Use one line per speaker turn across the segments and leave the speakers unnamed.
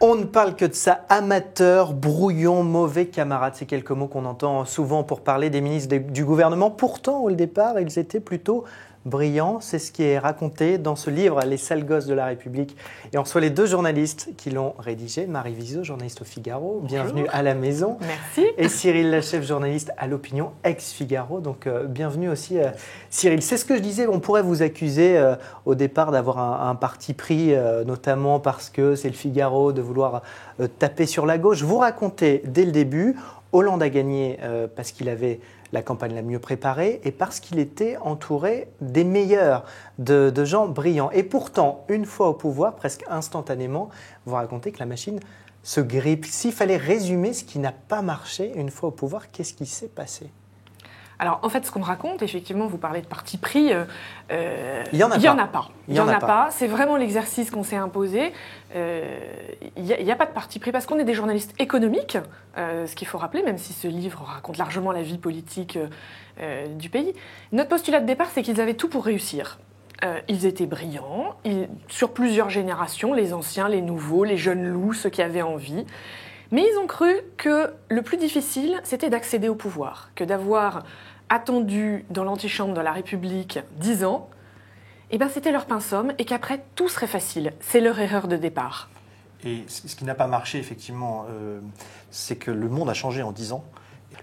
On ne parle que de ça, amateur, brouillon, mauvais camarade. C'est quelques mots qu'on entend souvent pour parler des ministres du gouvernement. Pourtant, au départ, ils étaient plutôt brillants. C'est ce qui est raconté dans ce livre, Les sales gosses de la République. Et on reçoit les deux journalistes qui l'ont rédigé. Marie Viseau, journaliste au Figaro.
Bonjour.
Bienvenue à la maison.
Merci.
Et Cyril Lachef, journaliste à l'Opinion, ex-Figaro. Donc, bienvenue aussi, Cyril. C'est ce que je disais, on pourrait vous accuser au départ d'avoir un parti pris, notamment parce que c'est le Figaro, de vouloir taper sur la gauche. Vous racontez dès le début, Hollande a gagné parce qu'il avait la campagne la mieux préparée et parce qu'il était entouré des meilleurs, de gens brillants. Et pourtant, une fois au pouvoir, presque instantanément, vous racontez que la machine se grippe. S'il fallait résumer ce qui n'a pas marché une fois au pouvoir, qu'est-ce qui s'est passé ?
Alors, en fait, ce qu'on raconte, effectivement, vous parlez de parti pris,
il n'y en a pas.
Il n'y en a pas. C'est vraiment l'exercice qu'on s'est imposé. Il n'y a pas de parti pris parce qu'on est des journalistes économiques, ce qu'il faut rappeler, même si ce livre raconte largement la vie politique du pays. Notre postulat de départ, c'est qu'ils avaient tout pour réussir. Ils étaient brillants, sur plusieurs générations, les anciens, les nouveaux, les jeunes loups, ceux qui avaient envie. Mais ils ont cru que le plus difficile, c'était d'accéder au pouvoir, que d'avoir attendu dans l'antichambre de la République 10 ans, eh ben c'était leur pinsomme et qu'après, tout serait facile. C'est leur erreur de départ.
Et ce qui n'a pas marché, effectivement, c'est que le monde a changé en 10 ans.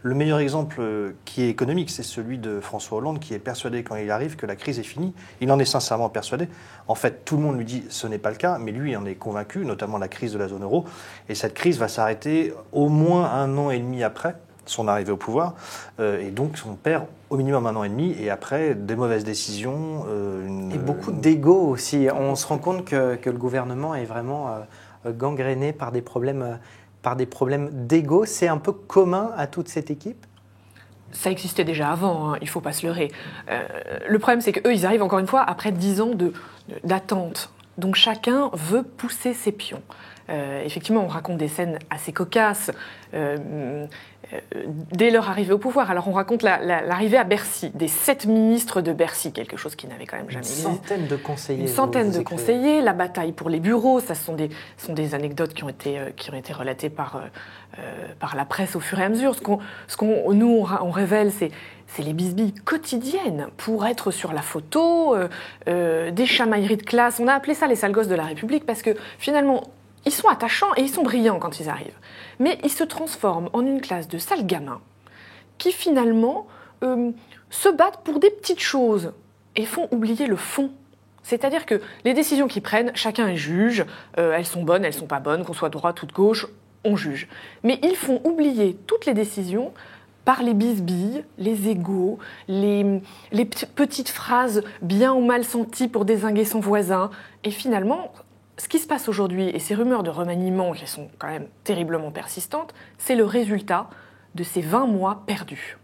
Le meilleur exemple qui est économique, c'est celui de François Hollande, qui est persuadé quand il arrive que la crise est finie. Il en est sincèrement persuadé. En fait, tout le monde lui dit ce n'est pas le cas, mais lui il en est convaincu, notamment la crise de la zone euro. Et cette crise va s'arrêter au moins 1 an et demi après son arrivée au pouvoir. Et donc on perd au minimum 1 an et demi. Et après, des mauvaises décisions.
Et beaucoup d'ego aussi. On se rend compte que le gouvernement est vraiment gangréné par des problèmes d'ego. C'est un peu commun à toute cette équipe ?
Ça existait déjà avant, hein, il ne faut pas se leurrer. Le problème, c'est qu'eux, ils arrivent encore une fois après 10 ans d'attente. Donc chacun veut pousser ses pions. Effectivement, on raconte des scènes assez cocasses dès leur arrivée au pouvoir. Alors on raconte l'arrivée à Bercy, des 7 ministres de Bercy, quelque chose qui n'avait quand même jamais existé.
Une centaine de conseillers.
Une centaine de conseillers, la bataille pour les bureaux, ça sont des anecdotes qui ont été relatées par la presse au fur et à mesure. Nous, on révèle, c'est les bisbilles quotidiennes pour être sur la photo, des chamailleries de classe. On a appelé ça les sales gosses de la République parce que finalement, ils sont attachants et ils sont brillants quand ils arrivent. Mais ils se transforment en une classe de sales gamins qui finalement se battent pour des petites choses et font oublier le fond. C'est-à-dire que les décisions qu'ils prennent, chacun est juge, elles sont bonnes, elles sont pas bonnes, qu'on soit de droite ou de gauche, on juge. Mais ils font oublier toutes les décisions par les bisbilles, les égos, les petites phrases bien ou mal senties pour dézinguer son voisin. Et finalement, ce qui se passe aujourd'hui, et ces rumeurs de remaniement qui sont quand même terriblement persistantes, c'est le résultat de ces 20 mois perdus.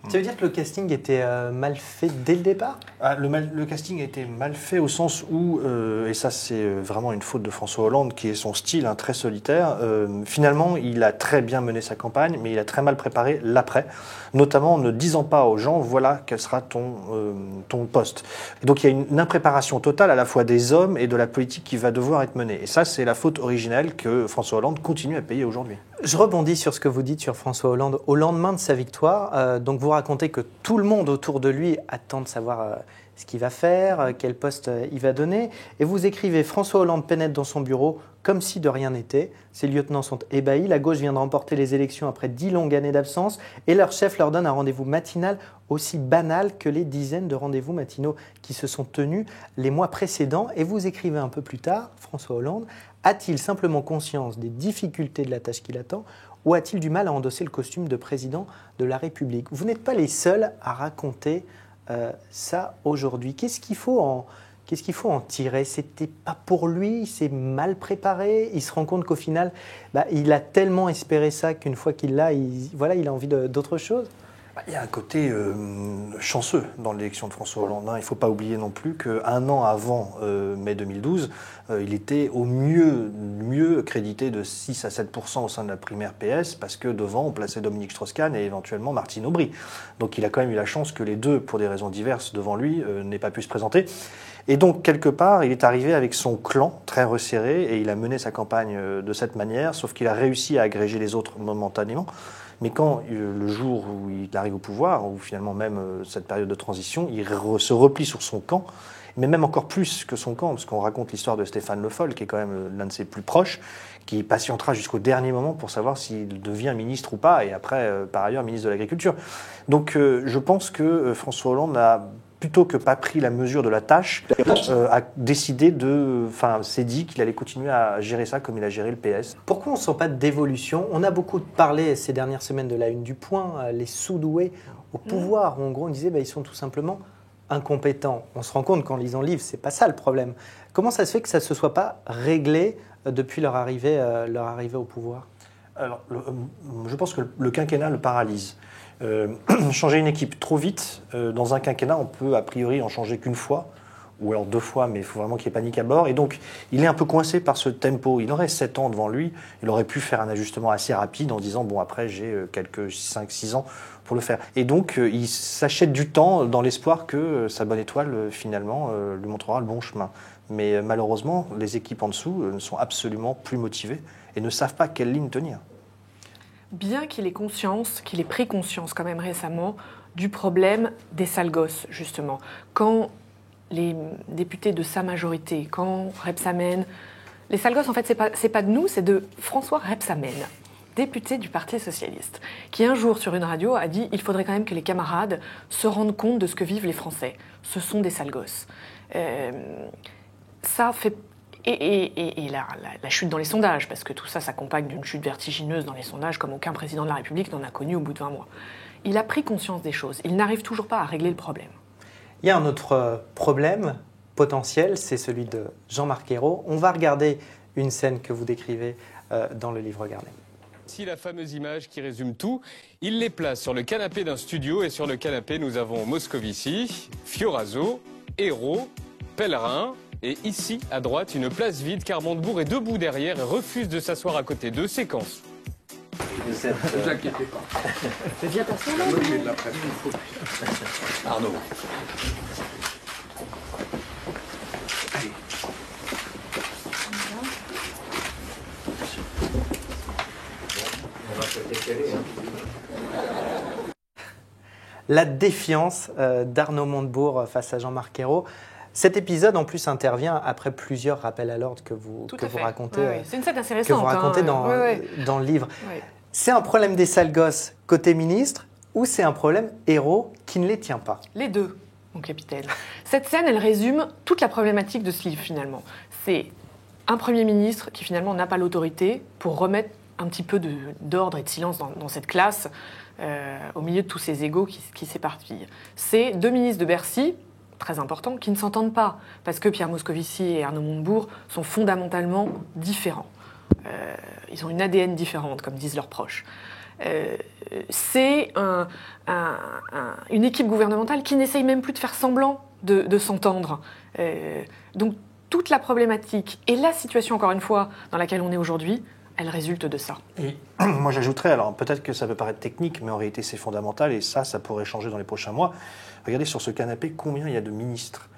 Ça veut dire que le casting était mal fait dès le départ ?
Le casting a été mal fait au sens où, et ça c'est vraiment une faute de François Hollande, qui est son style très solitaire, finalement il a très bien mené sa campagne, mais il a très mal préparé l'après, notamment en ne disant pas aux gens, voilà quel sera ton poste. Et donc il y a une impréparation totale à la fois des hommes et de la politique qui va devoir être menée. Et ça c'est la faute originelle que François Hollande continue à payer aujourd'hui.
Je rebondis sur ce que vous dites sur François Hollande. Au lendemain de sa victoire, donc vous racontez que tout le monde autour de lui attend de savoir ce qu'il va faire, quel poste il va donner. Et vous écrivez « François Hollande pénètre dans son bureau comme si de rien n'était. Ses lieutenants sont ébahis. La gauche vient de remporter les élections après 10 longues années d'absence. Et leur chef leur donne un rendez-vous matinal aussi banal que les dizaines de rendez-vous matinaux qui se sont tenus les mois précédents. » Et vous écrivez un peu plus tard, François Hollande a-t-il simplement conscience des difficultés de la tâche qu'il attend ou a-t-il du mal à endosser le costume de président de la République ? Vous n'êtes pas les seuls à raconter ça aujourd'hui. Qu'est-ce qu'il faut en tirer ? C'était pas pour lui, c'est mal préparé. Il se rend compte qu'au final, il a tellement espéré ça qu'une fois qu'il l'a, il a envie d'autre chose.
Il y a un côté chanceux dans l'élection de François Hollande. Il ne faut pas oublier non plus qu'un an avant mai 2012, il était au mieux crédité de 6 à 7% au sein de la primaire PS, parce que devant, on plaçait Dominique Strauss-Kahn et éventuellement Martine Aubry. Donc il a quand même eu la chance que les deux, pour des raisons diverses devant lui, n'aient pas pu se présenter. Et donc, quelque part, il est arrivé avec son clan très resserré et il a mené sa campagne de cette manière, sauf qu'il a réussi à agréger les autres momentanément. Mais quand le jour où il arrive au pouvoir, ou finalement même cette période de transition, il se replie sur son camp, mais même encore plus que son camp, parce qu'on raconte l'histoire de Stéphane Le Foll, qui est quand même l'un de ses plus proches, qui patientera jusqu'au dernier moment pour savoir s'il devient ministre ou pas, et après, par ailleurs, ministre de l'Agriculture. Donc je pense que François Hollande a, plutôt que pas pris la mesure de la tâche, a décidé s'est dit qu'il allait continuer à gérer ça comme il a géré le PS.
Pourquoi on ne sent pas d'évolution? On a beaucoup parlé ces dernières semaines de la une du Point, les sous-doués au pouvoir. En gros, on disait ils sont tout simplement incompétents. On se rend compte qu'en lisant le livre, c'est pas ça le problème. Comment ça se fait que ça ne se soit pas réglé depuis leur arrivée au pouvoir?
Alors, je pense que le quinquennat le paralyse. Changer une équipe trop vite, dans un quinquennat, on peut a priori en changer qu'une fois, ou alors 2 fois, mais il faut vraiment qu'il y ait panique à bord. Et donc, il est un peu coincé par ce tempo. Il aurait 7 ans devant lui, il aurait pu faire un ajustement assez rapide en disant, après, j'ai quelques 5-6 ans pour le faire. Et donc, il s'achète du temps dans l'espoir que sa bonne étoile, finalement, lui montrera le bon chemin. Mais malheureusement, les équipes en dessous ne sont absolument plus motivées et ne savent pas quelle ligne tenir.
Bien qu'il ait pris conscience quand même récemment du problème des sales gosses, justement. Quand les députés de sa majorité, quand Rebsamen... Les sales gosses, en fait, c'est pas de nous, c'est de François Rebsamen, député du Parti socialiste, qui un jour sur une radio a dit « Il faudrait quand même que les camarades se rendent compte de ce que vivent les Français. Ce sont des sales gosses. » Ça fait... Et la chute dans les sondages, parce que tout ça s'accompagne d'une chute vertigineuse dans les sondages, comme aucun président de la République n'en a connu au bout de 20 mois. Il a pris conscience des choses. Il n'arrive toujours pas à régler le problème.
Il y a un autre problème potentiel, c'est celui de Jean-Marc Ayrault. On va regarder une scène que vous décrivez dans le livre Regardez.
Si la fameuse image qui résume tout, il les place sur le canapé d'un studio et sur le canapé nous avons Moscovici, Fioraso, Ayrault, Pellerin et ici à droite une place vide car Montebourg est debout derrière et refuse de s'asseoir à côté d'eux. Séquence.
Ne vous inquiétez pas.
Viens t'asseoir là.
Moi j'ai de la pression. Arnaud. Allez. On va se décaler.
La défiance d'Arnaud Montebourg face à Jean-Marc Ayrault. Cet épisode, en plus, intervient après plusieurs rappels à l'ordre que vous racontez,
c'est une scène assez récente,
dans le livre.
Oui.
C'est un problème des sales gosses côté ministre ou c'est un problème Ayrault qui ne les tient pas?
Les deux, mon capitaine. Cette scène, elle résume toute la problématique de ce livre, finalement. C'est un Premier ministre qui, finalement, n'a pas l'autorité pour remettre un petit peu d'ordre et de silence dans cette classe, au milieu de tous ces égos qui s'éparpillent. C'est 2 ministres de Bercy, très importants, qui ne s'entendent pas, parce que Pierre Moscovici et Arnaud Montebourg sont fondamentalement différents. Ils ont une ADN différente, comme disent leurs proches. C'est une équipe gouvernementale qui n'essaye même plus de faire semblant de s'entendre. Donc toute la problématique et la situation, encore une fois, dans laquelle on est aujourd'hui, elle résulte de ça.
Et moi j'ajouterais, alors peut-être que ça peut paraître technique, mais en réalité c'est fondamental et ça pourrait changer dans les prochains mois. Regardez sur ce canapé combien il y a de ministres.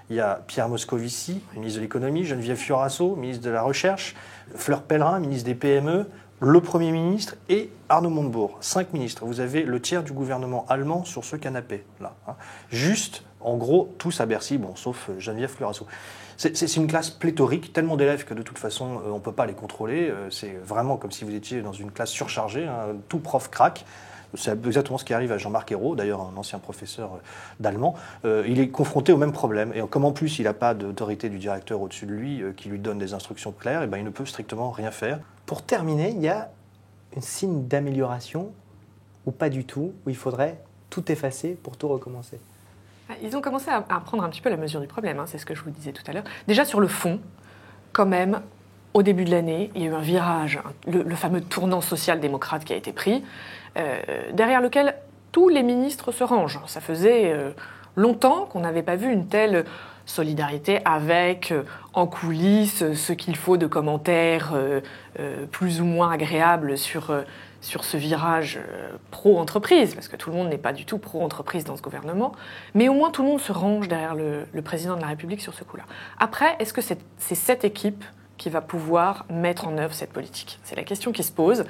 Il y a Pierre Moscovici, ministre de l'économie, Geneviève Fioraso, ministre de la Recherche, Fleur Pellerin, ministre des PME, le Premier ministre et Arnaud Montebourg. 5 ministres. Vous avez le tiers du gouvernement allemand sur ce canapé-là. Juste, en gros, tous à Bercy, sauf Geneviève Fioraso. C'est une classe pléthorique, tellement d'élèves que de toute façon, on ne peut pas les contrôler. C'est vraiment comme si vous étiez dans une classe surchargée, tout prof craque. C'est exactement ce qui arrive à Jean-Marc Ayrault, d'ailleurs un ancien professeur d'allemand. Il est confronté au même problème. Et comme en plus il n'a pas d'autorité du directeur au-dessus de lui qui lui donne des instructions claires, et il ne peut strictement rien faire.
Pour terminer, il y a un signe d'amélioration ou pas du tout, où il faudrait tout effacer pour tout recommencer?
Ils ont commencé à prendre un petit peu la mesure du problème, c'est ce que je vous disais tout à l'heure. Déjà sur le fond, quand même, au début de l'année, il y a eu un virage, le fameux tournant social-démocrate qui a été pris, derrière lequel tous les ministres se rangent. Ça faisait longtemps qu'on n'avait pas vu une telle solidarité avec, en coulisses, ce qu'il faut de commentaires plus ou moins agréables sur ce virage pro-entreprise, parce que tout le monde n'est pas du tout pro-entreprise dans ce gouvernement, mais au moins tout le monde se range derrière le président de la République sur ce coup-là. Après, est-ce que c'est cette équipe qui va pouvoir mettre en œuvre cette politique? C'est la question qui se pose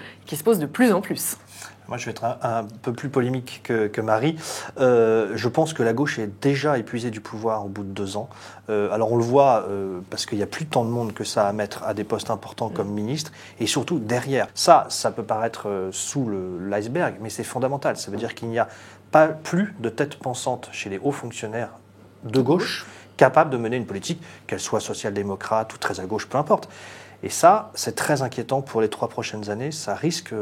de plus en plus.
Moi, je vais être un peu plus polémique que Marie. Je pense que la gauche est déjà épuisée du pouvoir au bout de 2 ans. Alors, on le voit parce qu'il n'y a plus tant de monde que ça à mettre à des postes importants comme ministre. Et surtout, derrière. Ça peut paraître sous l'iceberg, mais c'est fondamental. Ça veut dire qu'il n'y a pas plus de tête pensante chez les hauts fonctionnaires de gauche capables de mener une politique, qu'elle soit social-démocrate ou très à gauche, peu importe. Et ça, c'est très inquiétant pour les 3 prochaines années. Ça risque,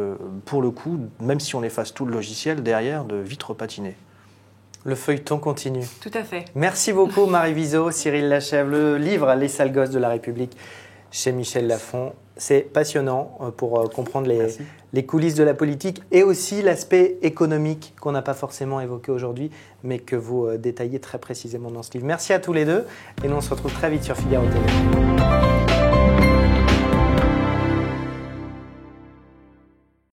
pour le coup, même si on efface tout le logiciel, derrière, de vite repatiner.
Le feuilleton continue.
Tout à fait.
Merci beaucoup Marie Vizot, Cyril Lachèvre. Le livre « Les sales gosses de la République » chez Michel Lafon. C'est passionnant pour comprendre les coulisses de la politique et aussi l'aspect économique qu'on n'a pas forcément évoqué aujourd'hui, mais que vous détaillez très précisément dans ce livre. Merci à tous les deux et nous on se retrouve très vite sur Figaro TV.